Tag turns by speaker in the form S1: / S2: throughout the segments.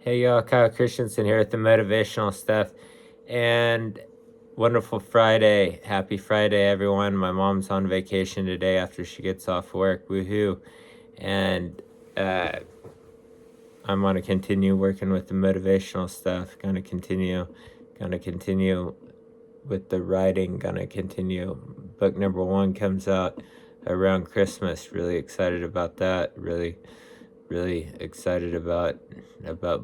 S1: Hey y'all, Kyle Christensen here with the motivational stuff. And wonderful Friday. Happy Friday, everyone. My mom's on vacation today after she gets off work. Woohoo. And I'm going to continue working with the motivational stuff. Gonna continue with the writing. Gonna continue. Book number 1 comes out around Christmas. Really excited about that. Really excited about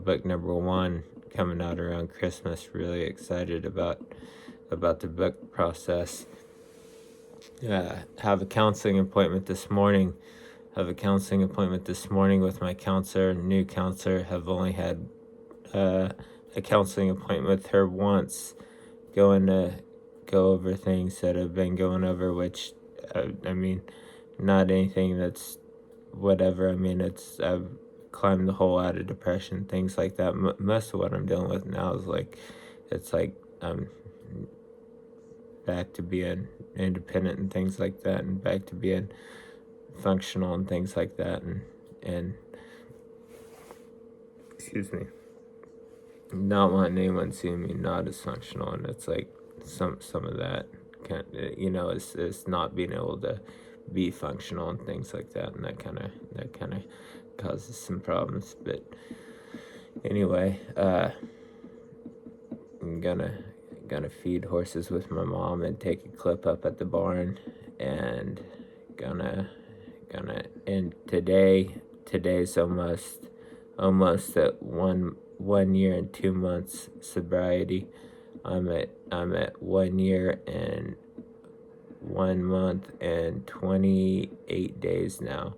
S1: book number 1 coming out around Christmas. Really excited about the book process. Have a counseling appointment this morning. With my counselor, new counselor. Have only had a counseling appointment with her once, going to go over things that have been going over, which I mean, not anything that's whatever. I mean, I've climbed the hole out of depression, things like that. Most of what I'm dealing with now is it's like I'm back to being independent and things like that, and back to being functional and things like that, and excuse me, not wanting anyone seeing me not as functional. And it's like some of that kind is not being able to be functional and things like that, and that kind of causes some problems. But anyway, I'm gonna feed horses with my mom and take a clip up at the barn, and gonna and today's almost at 1 year and 2 months sobriety. I'm at 1 year and 1 month and 28 days now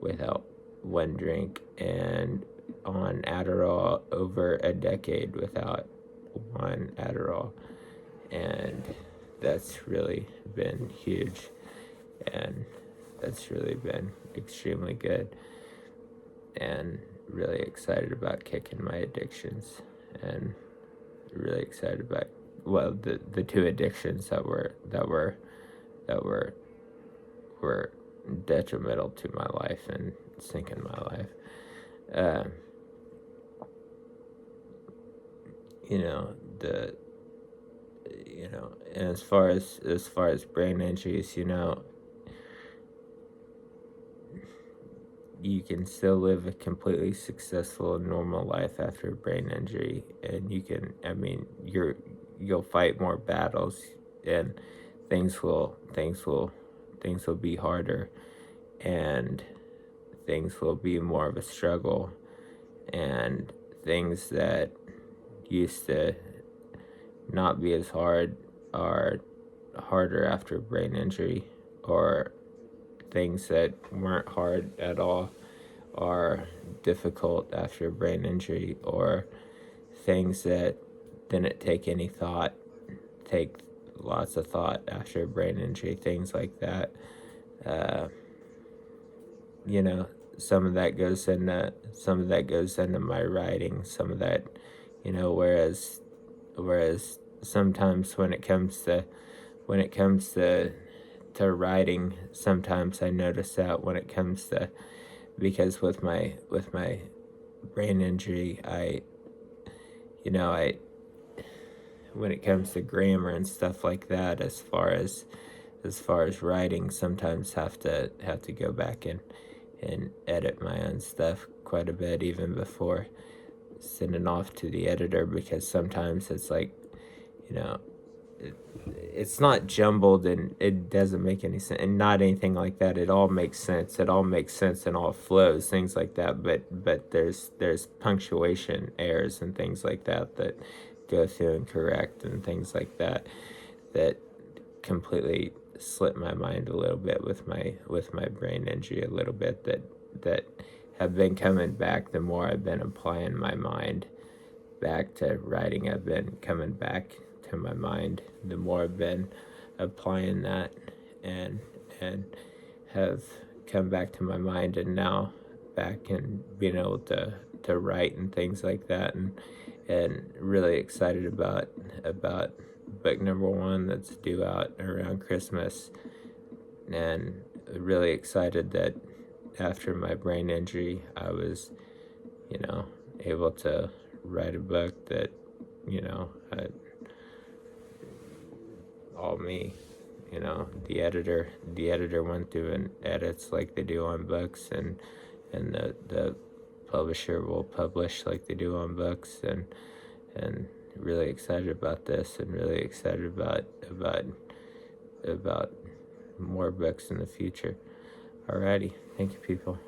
S1: without one drink, and on Adderall over a decade without one Adderall. And that's really been huge, and that's really been extremely good, and really excited about kicking my addictions, and really excited about the two addictions that were detrimental to my life and sinking my life. And as far as brain injuries, you can still live a completely successful and normal life after a brain injury, and you'll fight more battles, and things will be harder, and things will be more of a struggle, and things that used to not be as hard are harder after a brain injury, or things that weren't hard at all are difficult after a brain injury, or things that didn't take any thought take lots of thought after a brain injury, things like that. Some of that goes into my writing, some of that, whereas sometimes when it comes to writing, sometimes I notice that when it comes to, because with my brain injury, I when it comes to grammar and stuff like that, as far as writing, sometimes have to go back and edit my own stuff quite a bit, even before sending off to the editor, because sometimes it's like, it's not jumbled and it doesn't make any sense, and not anything like that. It all makes sense. It all makes sense and all flows, things like that. But there's punctuation errors and things like that go through and correct, and things like that completely slip my mind a little bit with my brain injury a little bit, that have been coming back the more I've been applying my mind back to writing. I've been coming back to my mind the more I've been applying that, and have come back to my mind, and now back and being able to write and things like that, and really excited about book number 1 that's due out around Christmas, and really excited that after my brain injury, I was able to write a book that, you know, all me. You know, the editor went through and edits like they do on books, and the publisher will publish like they do on books, and really excited about this, and really excited about more books in the future. Alrighty, thank you, people.